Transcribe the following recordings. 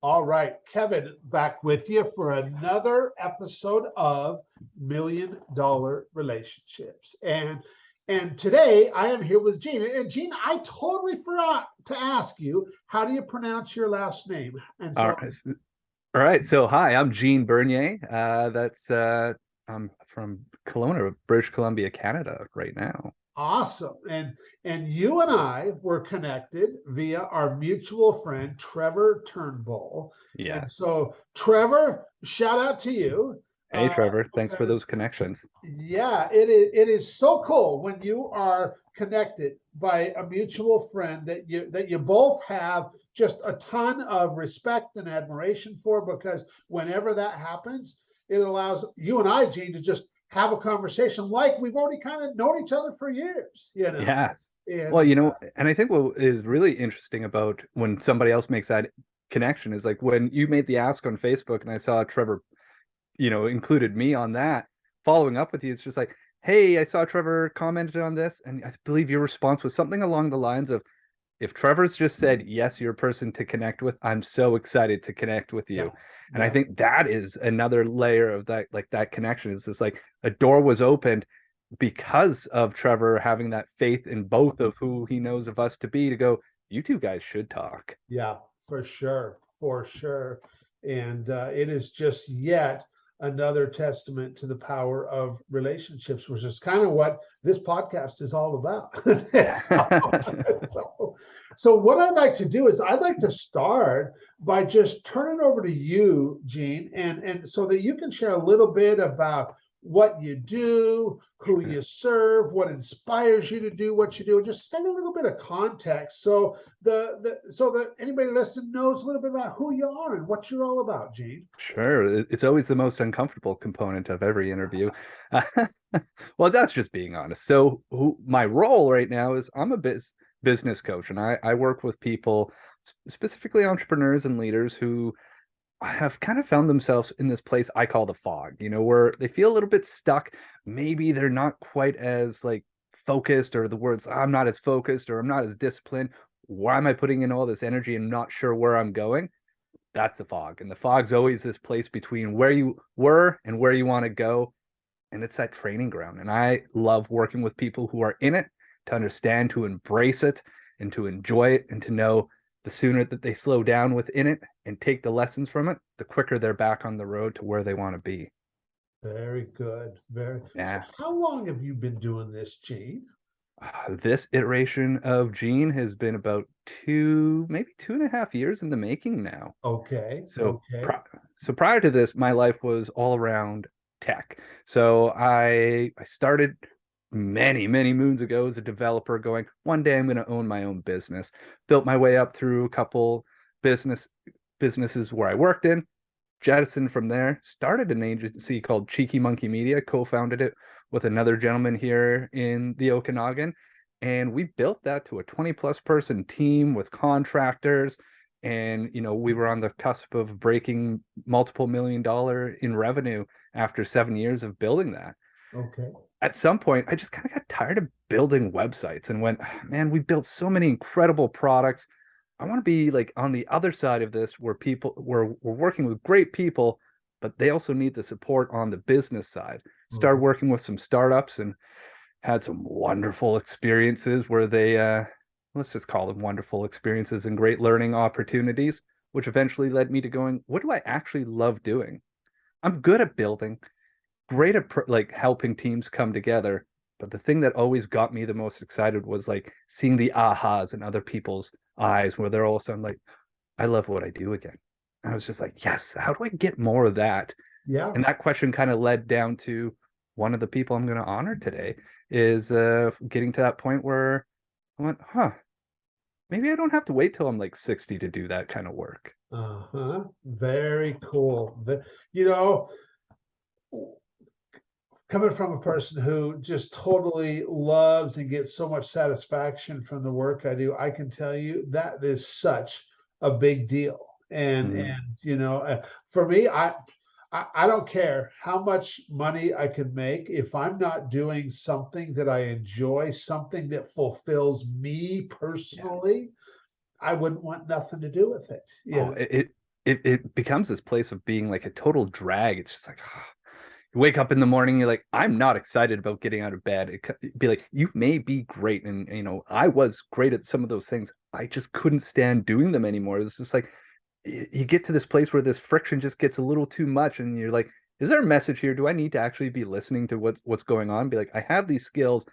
All right, Kevin, back with you for another episode of Million Dollar Relationships. And today I am here with Gene. And Gene, I totally forgot to ask you, how do you pronounce your last name? And All so right. All right. So, hi, I'm Gene Bernier. I'm from Kelowna, British Columbia, Canada, right now. awesome. And you and I were connected via our mutual friend Trevor Turnbull. And Yes. so Trevor, shout out to you. Hey, Trevor. Thanks for those Because connections. yeah, it is so cool when you are connected by a mutual friend that you both have just a ton of respect and admiration for, because whenever that happens, it allows you and I, Gene, to just have a conversation like we've already kind of known each other for years. Yes. Well, And and I think what is really interesting about when somebody else makes that connection is like when you made the ask on Facebook and I saw Trevor, included me on that, following up with you, it's just like, hey, I saw Trevor commented on this, and I believe your response was something along the lines of, if Trevor's just said, yes, you're a person to connect with, I'm so excited to connect with yeah, you. And I yeah. think that is another layer of that, like that connection is just like a door was opened because of Trevor having that faith in both of who he knows of us to be, to go, you two guys should talk. Yeah, for sure, for sure. And it is just yet another testament to the power of relationships, which is kind of what this podcast is all about. so, so, so what I'd like to do is I'd like to start by just turning over to you, Gene, and so that you can share a little bit about what you do, who Sure. you serve, what inspires you to do what you do, and just send a little bit of context so that anybody listening knows a little bit about who you are and what you're all about, Gene. Sure. It's always the most uncomfortable component of every interview. Well, that's just being honest. So, my role right now is I'm a business coach, and I work with people, specifically entrepreneurs and leaders who have kind of found themselves in this place I call the fog, where they feel a little bit stuck. Maybe they're not quite as like focused, or the words, I'm not as focused, or I'm not as disciplined. Why am I putting in all this energy and not sure where I'm going? That's the fog. And the fog's always this place between where you were and where you want to go. And it's that training ground. And I love working with people who are in it, to understand, to embrace it, and to enjoy it, and to know the sooner that they slow down within it and take the lessons from it, the quicker they're back on the road to where they want to be. Very good. Very. So, Yeah. how long have you been doing this, Gene? This iteration of Gene has been about maybe 2.5 years in the making now. Okay. So, Okay. so prior to this, my life was all around tech. So I started many, many moons ago as a developer, going, one day I'm going to own my own business. Built my way up through a couple business businesses where I worked in, jettisoned from there, started an agency called Cheeky Monkey Media, co-founded it with another gentleman here in the Okanagan. And we built that to a 20 plus person team with contractors. And, we were on the cusp of breaking multiple $1 million in revenue after 7 years of building that. Okay. At some point, I just kind of got tired of building websites and went, man, we built so many incredible products. I want to be like on the other side of this, where we're working with great people, but they also need the support on the business side. Started Mhm. working with some startups and had some wonderful experiences where they, let's just call them wonderful experiences and great learning opportunities, which eventually led me to going, what do I actually love doing? I'm good at building, great at like helping teams come together. But the thing that always got me the most excited was like seeing the ahas in other people's eyes, where they're all of a sudden like, I love what I do again. And I was just like, yes, how do I get more of that? Yeah. And that question kind of led down to one of the people I'm going to honor today is getting to that point where I went, huh, maybe I don't have to wait till I'm like 60 to do that kind of work. Uh-huh. Very cool. You know, coming from a person who just totally loves and gets so much satisfaction from the work I do, I can tell you that is such a big deal. And Mm, for me, I don't care how much money I can make if I'm not doing something that I enjoy, something that fulfills me yeah. personally. I wouldn't want nothing to do with it. Oh, it becomes this place of being like a total drag. It's just like you wake up in the morning, you're like, I'm not excited about getting out of bed. It'd be like, you may be great, and I was great at some of those things. I just couldn't stand doing them anymore. It's just like you get to this place where this friction just gets a little too much, and you're like, is there a message here? Do I need to actually be listening to what's going on? Be like, I have these skills,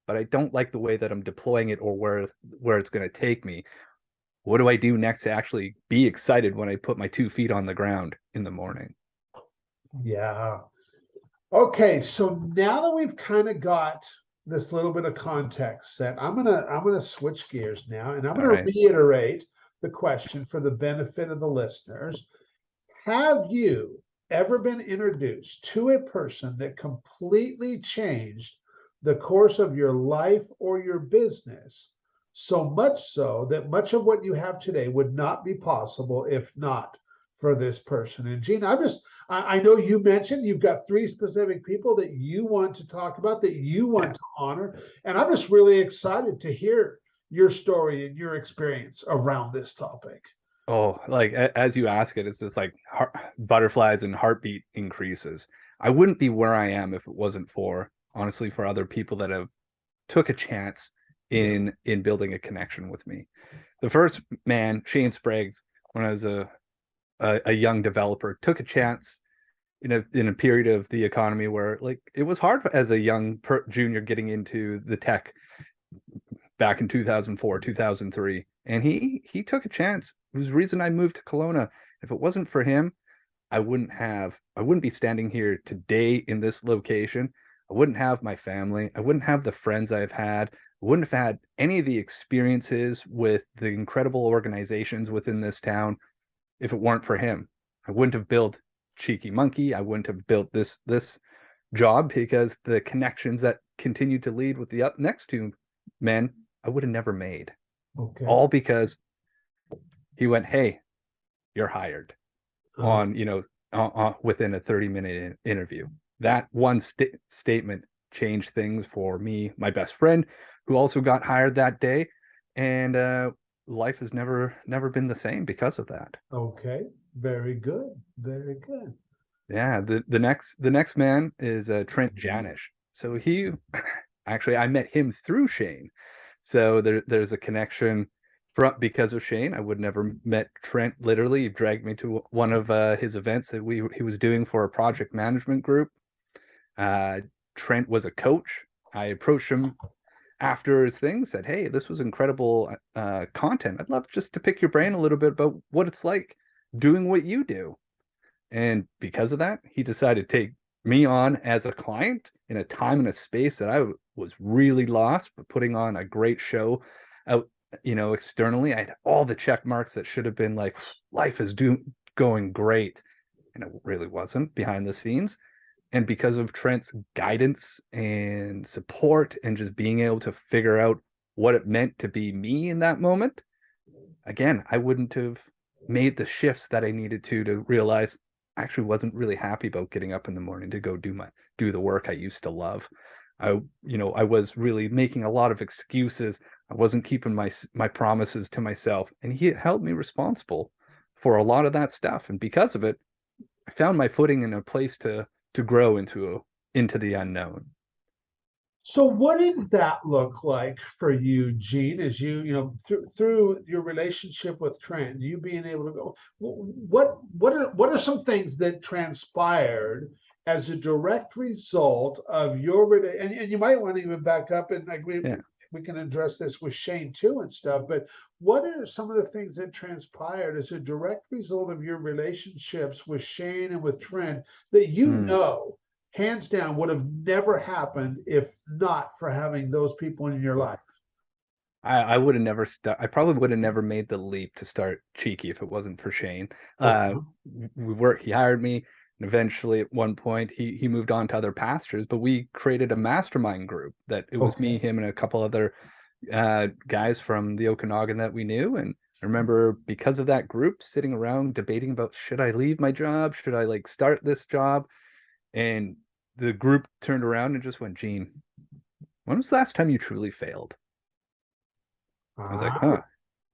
but I don't like the way that I'm deploying it or where it's going to take me. What do I do next to actually be excited when I put my 2 feet on the ground in the morning? Yeah. Okay, so now that we've kind of got this little bit of context set, I'm gonna switch gears now, and I'm All gonna right. reiterate the question for the benefit of the listeners. Have you ever been introduced to a person that completely changed the course of your life or your business, so much so that much of what you have today would not be possible if not for this person? And Gene, I know you mentioned you've got three specific people that you want to talk about, that you Yeah. want to honor. And I'm just really excited to hear your story and your experience around this topic. Oh, like as you ask it, it's just like butterflies and heartbeat increases. I wouldn't be where I am if it wasn't for, honestly, for other people that have took a chance Yeah. in building a connection with me. The first man, Shane Spriggs, when I was a young developer, took a chance in a period of the economy where like it was hard as a young junior getting into the tech back in 2004, 2003. And he took a chance. It was the reason I moved to Kelowna. If it wasn't for him, I wouldn't be standing here today in this location. I wouldn't have my family. I wouldn't have the friends I've had. I wouldn't have had any of the experiences with the incredible organizations within this town if it weren't for him. I wouldn't have built Cheeky Monkey. I wouldn't have built this job because the connections that continue to lead with the up next two men, I would have never made. Okay. All because he went, "Hey, you're hired," Uh, on within a 30-minute interview. That one statement changed things for me, my best friend, who also got hired that day, and life has never been the same because of that. okay. Very good. Very good. Yeah, the next man is Trent Janish. So he actually I met him through Shane. So there's a connection from because of Shane. I would never met Trent literally. He dragged me to one of his events that he was doing for a project management group. Uh, Trent was a coach. I approached him after his thing, said, "Hey, this was incredible content. I'd love just to pick your brain a little bit about what it's like doing what you do." And because of that, he decided to take me on as a client in a time and a space that I was really lost, but putting on a great show out, externally. I had all the check marks that should have been like, life is going great. And it really wasn't behind the scenes. And because of Trent's guidance and support and just being able to figure out what it meant to be me in that moment, again, I wouldn't have made the shifts that I needed to realize I actually wasn't really happy about getting up in the morning to go do the work I used to love. I was really making a lot of excuses. I wasn't keeping my promises to myself, and he held me responsible for a lot of that stuff. And because of it, I found my footing in a place to grow into the unknown. So what did that look like for you, Gene, as through your relationship with Trent, you being able to go, what are some things that transpired as a direct result of and you might want to even back up and like Yeah. we can address this with Shane too and stuff, but what are some of the things that transpired as a direct result of your relationships with Shane and with Trent that Mm. hands down would have never happened if not for having those people in your life? I would have never I probably would have never made the leap to start Cheeky if it wasn't for Shane. Okay. He hired me, and eventually at one point he moved on to other pastures, but we created a mastermind group that it was me, Okay. him, and a couple other guys from the Okanagan that we knew. And I remember because of that group sitting around debating about should I leave my job? Should I like start this job? And the group turned around and just went, Gene, when was the last time you truly failed? I was like, Ah, huh.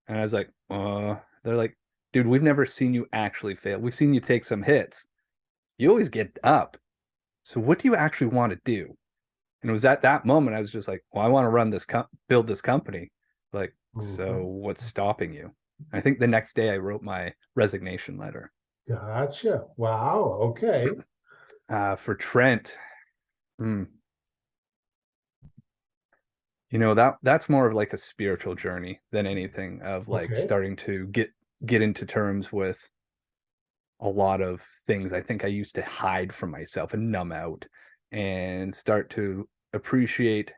And I was like, they're like, dude, we've never seen you actually fail. We've seen you take some hits. You always get up. So what do you actually want to do? And it was at that moment I was just like, well, I want to build this company. Like, so Mhm. what's stopping you? I think the next day I wrote my resignation letter. Gotcha. Wow. Okay. For Trent, hmm, that's more of like a spiritual journey than anything, of like Okay. starting to get into terms with a lot of things I think I used to hide from myself and numb out, and start to appreciate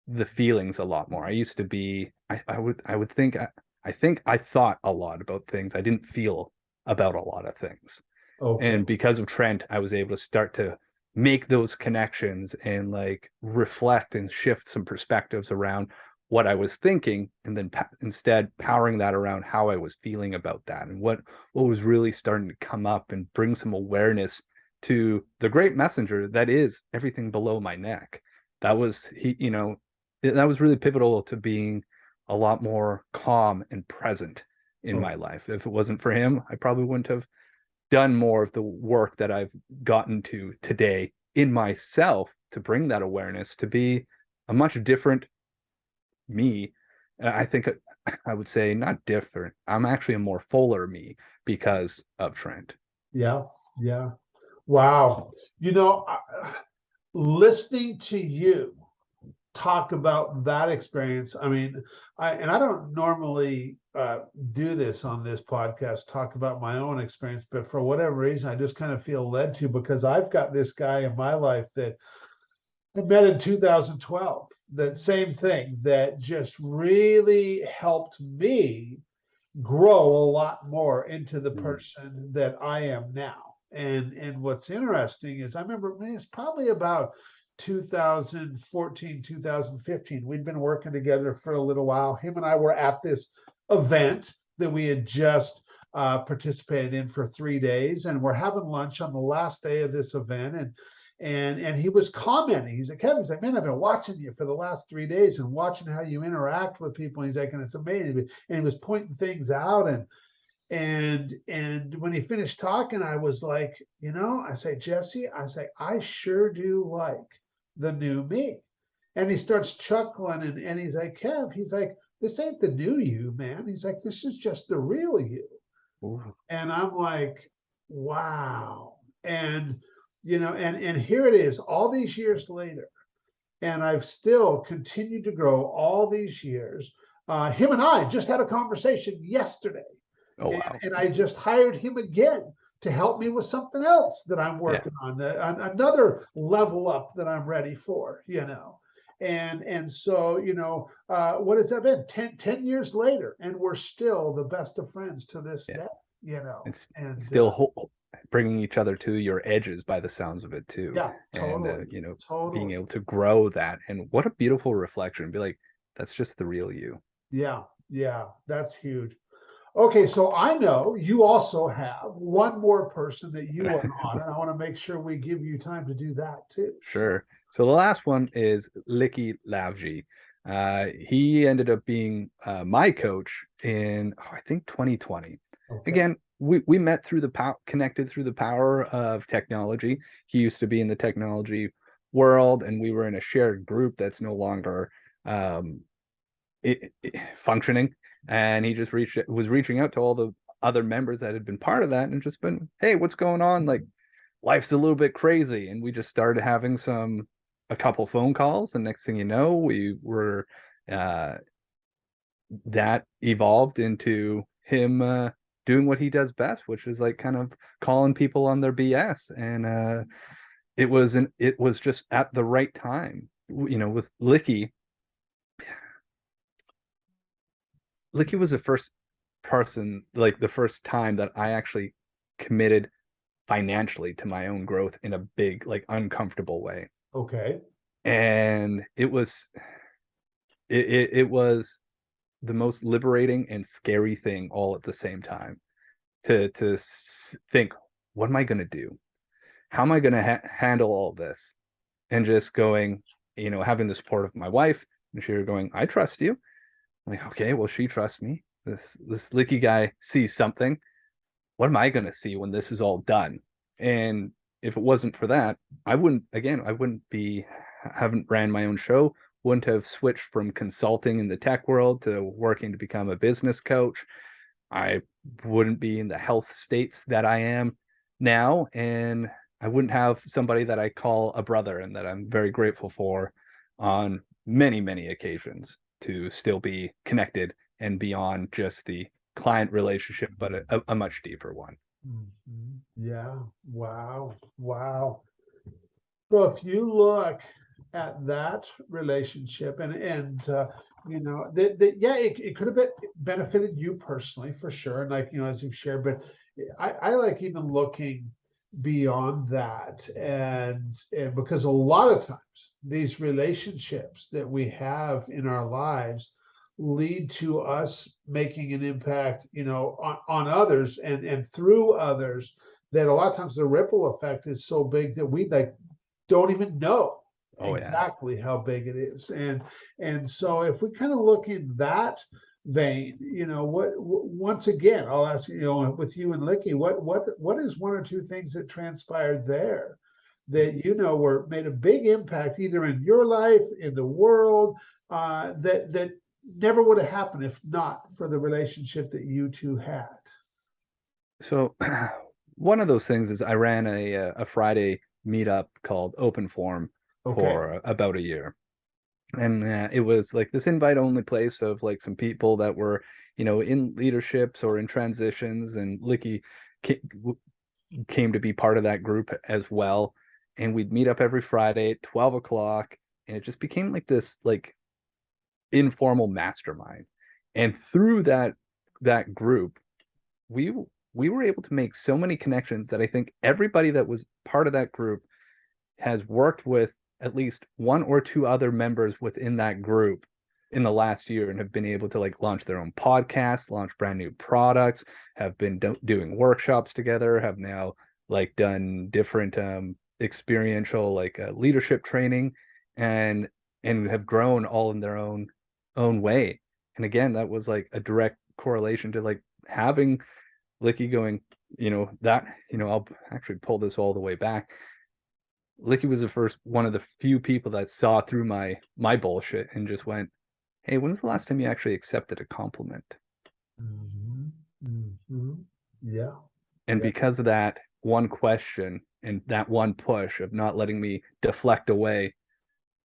the feelings a lot more. I used to be, I would think, I think I thought a lot about things. I didn't feel about a lot of things. Okay. And because of Trent, I was able to start to make those connections and like reflect and shift some perspectives around what I was thinking, and then instead powering that around how I was feeling about that, and what was really starting to come up, and bring some awareness to the great messenger that is everything below my neck. That was that was really pivotal to being a lot more calm and present in Oh, my life. If it wasn't for him, I probably wouldn't have done more of the work that I've gotten to today in myself, to bring that awareness to be a much different me. I think I would say not different. I'm actually a more fuller me because of Trent. yeah. Yeah. Wow. Listening to you talk about that experience. I mean, I don't normally do this on this podcast, talk about my own experience, but for whatever reason, I just kind of feel led to, because I've got this guy in my life that I met in 2012. That same thing that just really helped me grow a lot more into the Mm. person that I am now. And what's interesting is I remember, man, it's probably about 2014, 2015. We'd been working together for a little while. Him and I were at this event that we had just participated in for 3 days, and we're having lunch on the last day of this event. And he was commenting. He's like, Kevin, he's like, man, I've been watching you for the last 3 days and watching how you interact with people. And he's like, and it's amazing. And he was pointing things out. And when he finished talking, I was like, I say, Jesse, I say, I sure do like the new me. And he starts chuckling, and he's like, Kev, he's like, this ain't the new you, man. He's like, this is just the real you. Ooh. And I'm like, wow. And here it is, all these years later, and I've still continued to grow all these years. Him and I just had a conversation yesterday, Oh and, wow. and I just hired him again to help me with something else that I'm Yeah. working on, another level up that I'm ready for. And so, what has that been? 10 years later, and we're still the best of friends to this Yeah. day. It's And still bringing each other to your edges by the sounds of it too. yeah, And totally, being totally. able to grow that, and what a beautiful reflection. Be like, that's just the real you. Yeah, yeah, that's huge. Okay, so I know you also have one more person that you want on, and I want to make sure we give you time to do that too. So, Sure. So the last one is Licky Lavji. He ended up being my coach in, I think, 2020. okay, Again, we met through connected through the power of technology. He used to be in the technology world, and we were in a shared group that's no longer um, functioning. And he just was reaching out to all the other members that had been part of that, and just been, hey, what's going on? Like, life's a little bit crazy. And we just started having a couple phone calls. The next thing you know, we were uh, that evolved into him doing what he does best, which is like kind of calling people on their BS. And it was just at the right time. With Licky was the first person, like the first time that I actually committed financially to my own growth in a big, like, uncomfortable way. okay, And it was the most liberating and scary thing all at the same time, to think, what am I going to do? How am I going to handle all this? And just going, having the support of my wife, and she was going, I trust you. I'm like, okay, well, she trusts me. this Licky guy sees something. What am I going to see when this is all done? And if it wasn't for that, I wouldn't be, haven't ran my own show, wouldn't have switched from consulting in the tech world to working to become a business coach. I wouldn't be in the health states that I am now. And I wouldn't have somebody that I call a brother and that I'm very grateful for on many, many occasions to still be connected and beyond just the client relationship, but a much deeper one. Mhm. Yeah. Wow. Wow. Well, if you look at that relationship and that yeah, it could have been benefited you personally for sure. And like, as you've shared, but I like even looking beyond that and because a lot of times these relationships that we have in our lives lead to us making an impact, on others and through others, that a lot of times the ripple effect is so big that we like don't even know Oh yeah. exactly how big it is. And so if we kind of look in that vein, once again, I'll ask you, with you and Licky, what is one or two things that transpired there that were made a big impact either in your life, in the world, that never would have happened if not for the relationship that you two had? So one of those things is I ran a Friday meetup called Open Forum Okay. for about a year. And it was like this invite only place of like some people that were, in leaderships or in transitions, and Licky came to be part of that group as well. And we'd meet up every Friday at 12 o'clock, and it just became like this like informal mastermind. And through that group, we we were able to make so many connections that I think everybody that was part of that group has worked with at least one or two other members within that group in the last year and have been able to like launch their own podcasts, launch brand new products, have been doing workshops together, have now like done different experiential like leadership training, and have grown all in their own way. And again, that was like a direct correlation to like having Licky going, I'll actually pull this all the way back. Licky was the first one of the few people that saw through my bullshit and just went, "Hey, when's the last time you actually accepted a compliment?" Hmm. Hmm. Yeah. And Yeah. because of that one question and that one push of not letting me deflect away,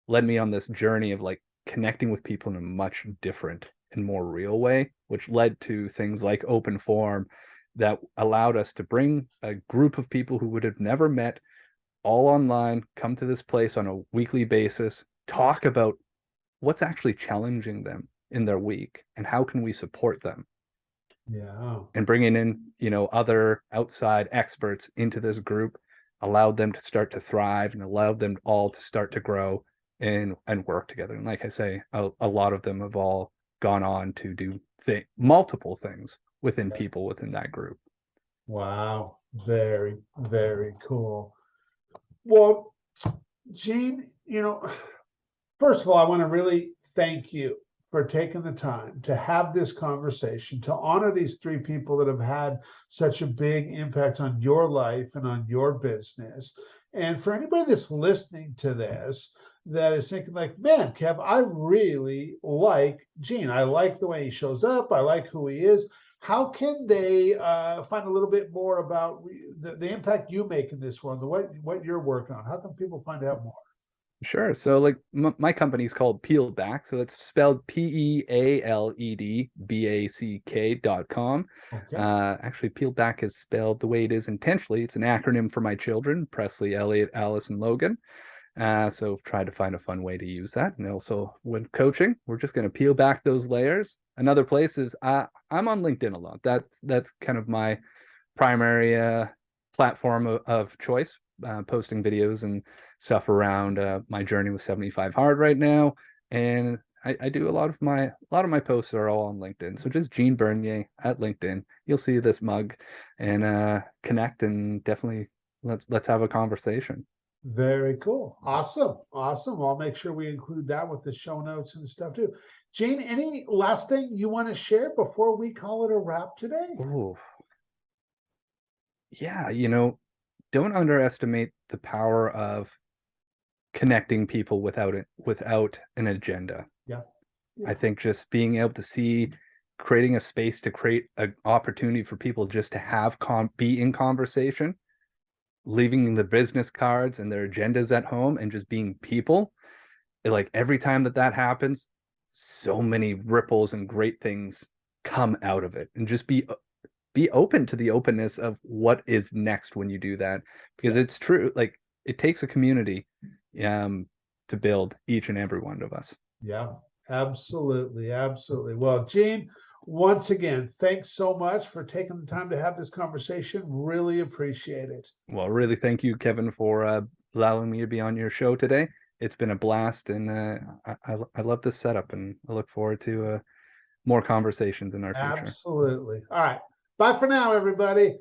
led me on this journey of like connecting with people in a much different and more real way, which led to things like Open Forum that allowed us to bring a group of people who would have never met all online, come to this place on a weekly basis, talk about what's actually challenging them in their week and how can we support them, Yeah. and bringing in other outside experts into this group allowed them to start to thrive and allowed them all to start to grow and work together. And like I say, a lot of them have all gone on to do multiple things within people within that group. Wow. Very, very cool. Well, Gene, first of all, I want to really thank you for taking the time to have this conversation, to honor these three people that have had such a big impact on your life and on your business. And for anybody that's listening to this, that is thinking like, man, Kev, I really like Gene. I like the way he shows up. I like who he is. How can they find a little bit more about the impact you make in this world, what you're working on? How can people find out more? Sure. So like my company's called Peeled Back. So it's spelled PEALEDBACK.com. Okay. Actually, Peeled Back is spelled the way it is intentionally. It's an acronym for my children, Presley, Elliot, Alice, and Logan. So try to find a fun way to use that. And also when coaching, we're just going to peel back those layers. Another place is I'm on LinkedIn a lot. That's kind of my primary platform of choice, posting videos and stuff around my journey with 75 hard right now. And I do a lot of my posts are all on LinkedIn. So just Gene Bernier at LinkedIn. You'll see this mug and connect, and definitely let's have a conversation. Very cool. Awesome. Awesome. I'll make sure we include that with the show notes and stuff too. Gene, any last thing you want to share before we call it a wrap today? Oh, yeah, don't underestimate the power of connecting people without an agenda. Yeah. I Yeah. think just being able to see creating a space to create an opportunity for people just to have be in conversation, leaving the business cards and their agendas at home and just being people. Like every time that happens, so many ripples and great things come out of it. And just be open to the openness of what is next when you do that, because Yeah. it's true, like it takes a community to build each and every one of us. Yeah. Absolutely. Absolutely. Well, Gene, once again, thanks so much for taking the time to have this conversation. Really appreciate it. Well, really thank you, Kevin, for allowing me to be on your show today. It's been a blast, and I love this setup, and I look forward to more conversations in our future. Absolutely. All right. Bye for now, everybody.